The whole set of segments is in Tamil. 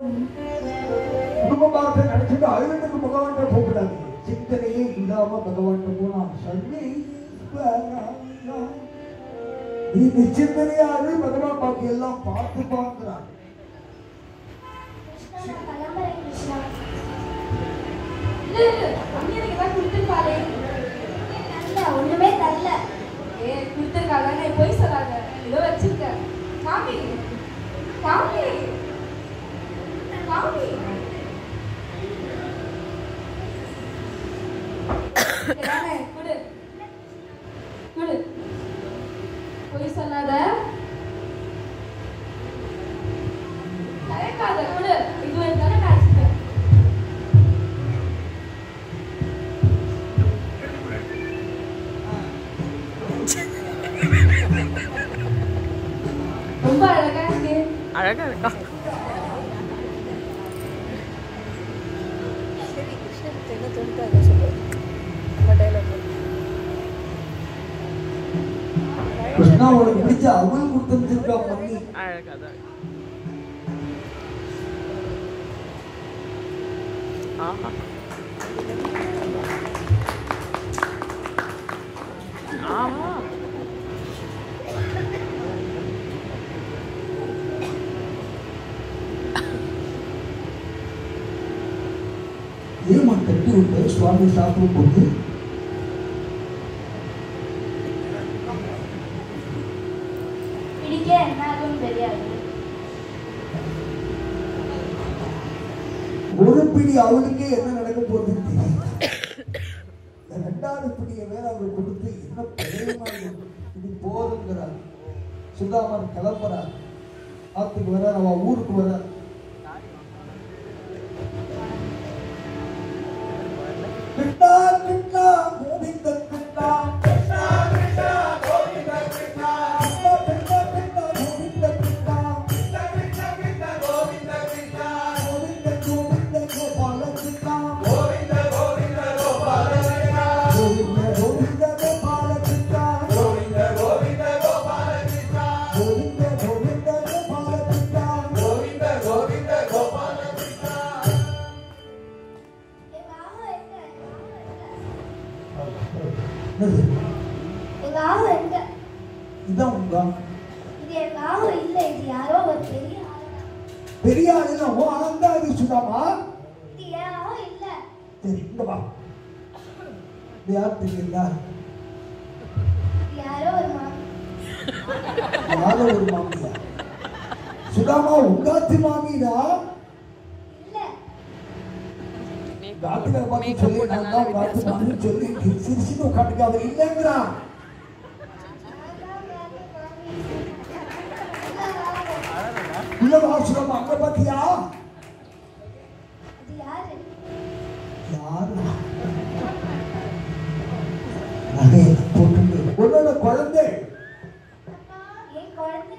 குடும்பமாக நினைச்சிட்டு அழுதுக்கு பகவான்கிட்ட போகக்கூடாது. சிந்தனையே இல்லாம பகவான்கிட்ட போனா நீ நிச்சிந்தனையா அழு, பகவான் பாக்கி எல்லாம் பார்த்து பார்க்கிறான். ஒண்ணுமே தரல. கொடுத்துருக்காங்க, போய் சொல்லாங்க. இதோ வச்சிருக்கேன். காமி காமி காமி குடு குடு. போய் சொல்லாத, கரெக்டாத குடு. இது தானே காய்ச்சிட்டேன். ரொம்ப அழகா இருக்கு. அழகா இருக்கா? கிருஷ்ணா உனக்கு பிடிச்ச அவள் கொடுத்துருக்கா பண்ணி அழகாதான். ஆஹா ஆஹா ஏமா கட்டி விட்டு சுவாமி சாப்பிடும் போது பிடிக்க என்னாலும் தெரியாது. ஒரு பிடி அவளுக்கே என்ன நடக்க போகுதுன்னு தெரியும். ரெண்டாவது பிடியை வேற அவள் கொடுத்து என்ன பிரயோஜனமா இது போதுங்கிறார். சுதாமன் கிளம்புறார், ஆத்துக்கு வர அவ ஊருக்கு வர. கிருஷ்ணா கிருஷ்ணா கோவிந்த கிருஷ்ணா கிருஷ்ணா கிருஷ்ணா கோவிந்த கிருஷ்ணா கிருஷ்ணா கிருஷ்ணா கோவிந்த கிருஷ்ணா கிருஷ்ணா கிருஷ்ணா கிருஷ்ணா கோவிந்த கிருஷ்ணா கோவிந்த கோவிந்த கோபால கிருஷ்ணா கோவிந்த கோவிந்த கோபால கிருஷ்ணா கோவிந்த கோவிந்த கோபால கிருஷ்ணா கோவிந்த கோவிந்த கோபால கிருஷ்ணா கோவிந்த கோவிந்த கோபால கிருஷ்ணா கோவிந்த கோவிந்த கோபால கிருஷ்ணா. எங்க ஆகு எங்க? இதான் உங்க இது எங்க ஆகு இல்ல, இது யாரோ ஒரு பெரிய ஆளு. பெரிய ஆளுல ஓ ஆண்டாதி சுதாமா. இது என் ஆகு இல்ல. சரி இங்க வா. இது யார் தெரியுங்களா? இது யாரோ ஒரு மாமி. யாரோ ஒரு மாமியா? சுதாமா உங்காத்தி மாமிடா. இல்ல, காத்துல பார்த்து சொல்லி நான் தான் உங்காத்தி மாமி சொல்லி சிரிச்சுன்னு உட்காந்துக்க. அவர் இல்லைங்கிறான். உள்ள வா சுதாமா. அங்க பாத்தியா அது யாரு? யாரு நகையை போட்டு உன்னோட குழந்தை. என் குழந்தை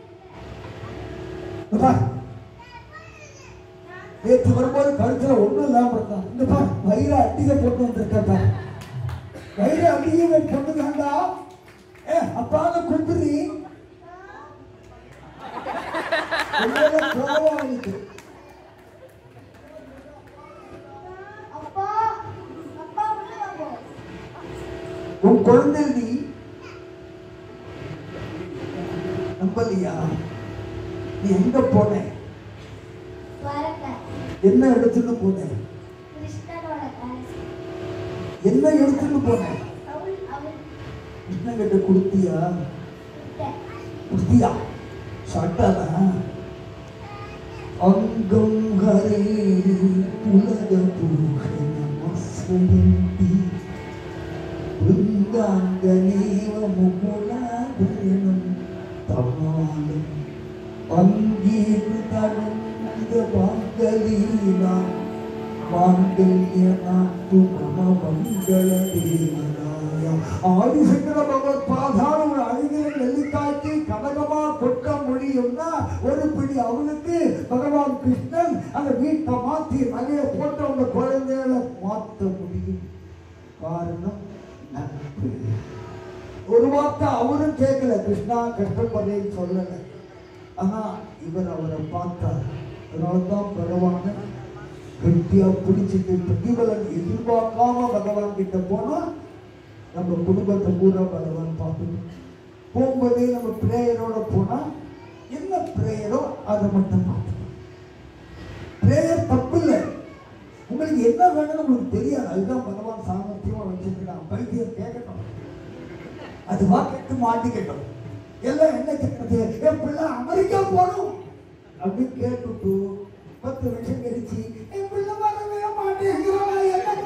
நேற்று வரும்போது கழுத்துல ஒண்ணும் இல்லாம இருந்தான். இந்த பார் வயிறு அட்டிகை போட்டு வந்திருக்கா. வயிறு அட்டிகை பொண்ணு தாண்டா. அப்பான கும்பிடுறி அப்பா, அப்பா உள்ள வாங்க. உன் குழந்தை நீ நம்பலையா? நீ எங்க போன? வரட்ட என்ன எடுத்துட்டு போன? கிருஷ்ணனோட காசு. என்ன எடுத்துட்டு போன? அவள் அவள் கிருஷ்ணன் கிட்ட கொடுத்தியா? கிட்ட கொடுத்தியா? சாட்டாதா? அங்கம் ஹரே உலக புருஷ நமஸ்வந்தி பிருந்தாங்கனேவ முகுலாதரணம் தமாலம் அங்கீகிருதம் மாங்கலீனா மாங்கல்யநாத்து மம மங்கள தேவனாய. ஆதிசங்கர பகவத் பாதான ஒரு அழகிய நெல்லிக்காய்க்கு கனகமா கொட்ட முடியும்னா ஒரு பிடி அவனுக்கு பகவான் கிருஷ்ணன் அந்த வீட்டை மாத்தி நகையை போட்ட அந்த குழந்தைகளை மாற்ற முடியும். காரணம் நட்பு. ஒரு வார்த்தை அவரும் கேட்கல, கிருஷ்ணா கஷ்டப்படுறேன்னு சொல்லல. ஆனா இவர் அவரை பார்த்தார். அதனால்தான் பகவான கெட்டியா பிடிச்சிட்டு பிரதிபலன் எதிர்பார்க்காம பகவான் கிட்ட போனா நம்ம குடும்பத்தை பூரா பகவான் பார்க்கணும். போகும்போதே நம்ம பிரேயரோட போனா என்ன பிரேயரோ அதை மட்டும் பார்க்கணும். பிரேயர் தப்பு இல்லை, உங்களுக்கு என்ன வேணும்னு உங்களுக்கு தெரியாது. அதுதான் பகவான் சாமர்த்தியமா வச்சிருக்கான். பைத்தியம் கேட்கட்டும், அது கேட்டு மாட்டிக்கட்டும். எல்லாம் என்ன கேட்கறது, என் பிள்ளை அமெரிக்கா போகணும் அப்படின்னு கேட்டுட்டு 10 வருஷம் கழிச்சு என் பிள்ளை வரவே மாட்டேங்கிறான்,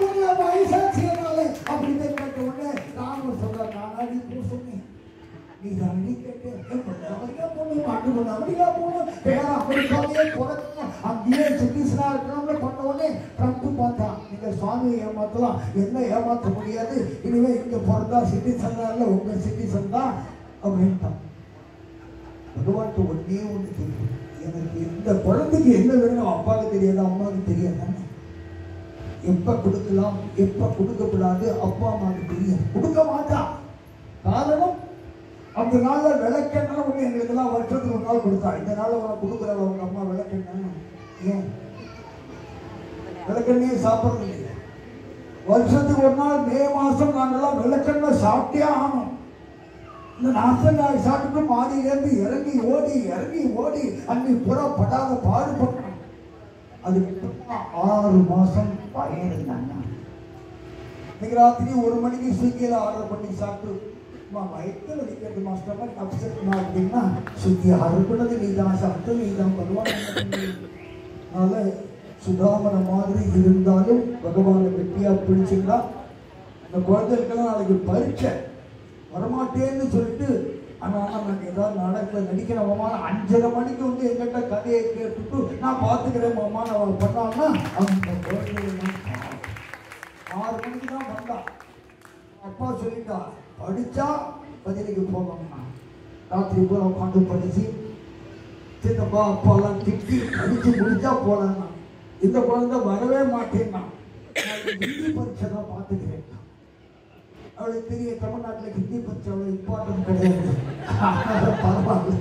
என்ன வயசாச்சியனாலே அப்படின்னு கேட்ட உடனே ராமர் சொல்ற, நானாடி போ சொன்னேன், நீ தானே கேட்டு என் பிள்ளை அமெரிக்கா போகணும், மாட்டு பொண்ணு அமெரிக்கா போகணும், பேர அமெரிக்காவே பிறக்கணும், அங்கேயே சிட்டிசனா இருக்கணும்னு பண்ண உடனே ட்ரம்ப் பார்த்தான், நீங்க சுவாமியை ஏமாத்தலாம், என்ன ஏமாற்ற முடியாது, இனிமே இங்க பிறந்தா சிட்டிசன் இல்ல உங்க சிட்டிசன் தான் அப்படின்ட்டான். பகவான்கிட்ட ஒன்னே ஒன்று தெரியும், எனக்கு இந்த குழந்தைக்கு என்ன வேணும் அப்பாவுக்கு தெரியாது, அம்மாவுக்கு தெரியாது. எப்ப கொடுக்கலாம் எப்ப கொடுக்கப்படாது அப்பா அம்மாவுக்கு தெரியாது, கொடுக்க மாட்டான். காரணம் அந்த நாள்ல விளக்கெண்ணெய் ஒண்ணு எங்களுக்கு எல்லாம் வருஷத்துக்கு ஒரு நாள் கொடுத்தா, இந்த நாள் உனக்கு கொடுக்குற அவங்க அம்மா விளக்கெண்ணெய், ஏன் விளக்கெண்ணையே சாப்பிட்றது இல்லையா? வருஷத்துக்கு ஒரு நாள் மே மாசம் நாங்கெல்லாம் விளக்கெண்ணெய் சாப்பிட்டே ஆகணும். இந்த நாசங்காய் சாப்பிட்டு மாடியிலேருந்து இறங்கி ஓடி அன்னைக்கு புறா படாத பாடுபட்டோம். அதுக்கு 6 மாசம் பயணிருந்தாங்க. இன்னைக்கு ராத்திரி 1 மணிக்கு ஸ்விக்கியில் ஆர்டர் பண்ணி சாப்பிட்டு வயிற்று வலிக்கிறது மாஸ்டர் மாதிரி அப்செட்மா அப்படின்னா ஸ்விக்கி ஆர்டர் பண்ணது நீ தான் சாப்பிட்டு நீ தான் பகவான். அதனால சுதாமன மாதிரி இருந்தாலும் பகவானை வெட்டியா பிடிச்சிருந்தா அந்த குழந்தைகளுக்கெல்லாம் நாளைக்கு பரீட்சை வரமாட்டேன்னு சொல்லிட்டு, ஆனால் நமக்கு ஏதாவது நாடகத்தில் நடிக்கிற மாமான 5:30 மணிக்கு வந்து எங்கிட்ட கதையை கேட்டுட்டு நான் பார்த்துக்கிறேன் மாமான்னு அவன் பண்ணான்னா அந்த குழந்தைகள் 6 மணிக்கு தான் வந்தான். அப்பா சொல்லிட்டா படித்தா பதிலுக்கு போகணும்னா ராத்திரி பூரா உட்காந்து படித்து சின்னப்பா அப்பாலாம் திட்டி படித்து முடிச்சா போகலன்னா இந்த குழந்தை வரவே மாட்டேன்னா ஹிந்தி பரீட்சை தான் பார்த்துக்கிறேன். அவளுக்கு தெரிய தமிழ்நாட்டில் ஹிந்தி பரீட்சை அவ்வளோ இம்பார்ட்டன்ட் கிடையாது, பரவாயில்ல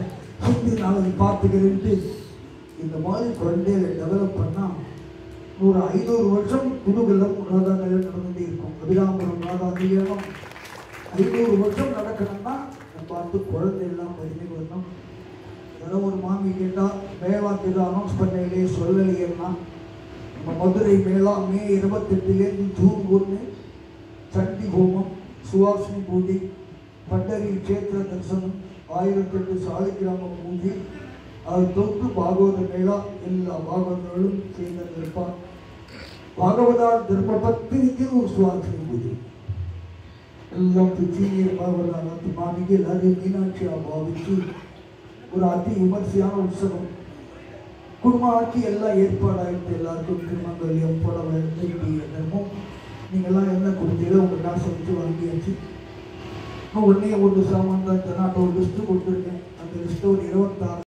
ஹிந்தி நாளைக்கு பார்த்துக்கிறேன்ட்டு இந்த மாதிரி குழந்தைகளை டெவலப் பண்ணால் 500 வருஷம் குருகுலம் ராதாநிலையம் நடந்துகிட்டே இருக்கும். அபிராமபுரம் ராதாநிலையம் 500 வருஷம் நடக்கணும்னா பார்த்து குழந்தையெல்லாம் பதினே வரணும். அதெல்லாம் ஒரு மாமி கேட்டால் மேவாக்கு அனௌன்ஸ் பண்ணையிலே சொல்லலையேன்னா நம்ம மதுரை மேளா மே 28 ஜூன் 1 சண்டி ஹோமம், சுவாசினி பூஜை, பண்டரி கஷேத்திர தரிசனம், 1008 சாலிகிராம பூஜை, அது தொட்டு பாகவத மேளா எல்லா பாகவதர்களும் சேர்ந்திருப்பார். பாகவதா தர்ம பத்திரிக்கு ஒரு சுவாசினி பூஜை எல்லாம் சீனியர் பாகவதான மாமிக்கு எல்லாரையும் மீனாட்சியா பாவிச்சு ஒரு அதி விமர்சையான உற்சவம் குடும்ப ஆட்சி எல்லாம் ஏற்பாடாயிட்டு எல்லாருக்கும் திருமங்கல்யம் புடவை தர்மம் நீங்கள்லாம் என்ன கொடுத்தீங்களோ உங்கள் காசை வச்சு வாங்கியாச்சு. உடனே ஒரு சாமான் தான் ஒரு லிஸ்ட்டு கொடுத்துருக்கேன். அந்த லிஸ்ட்டு ஒரு 26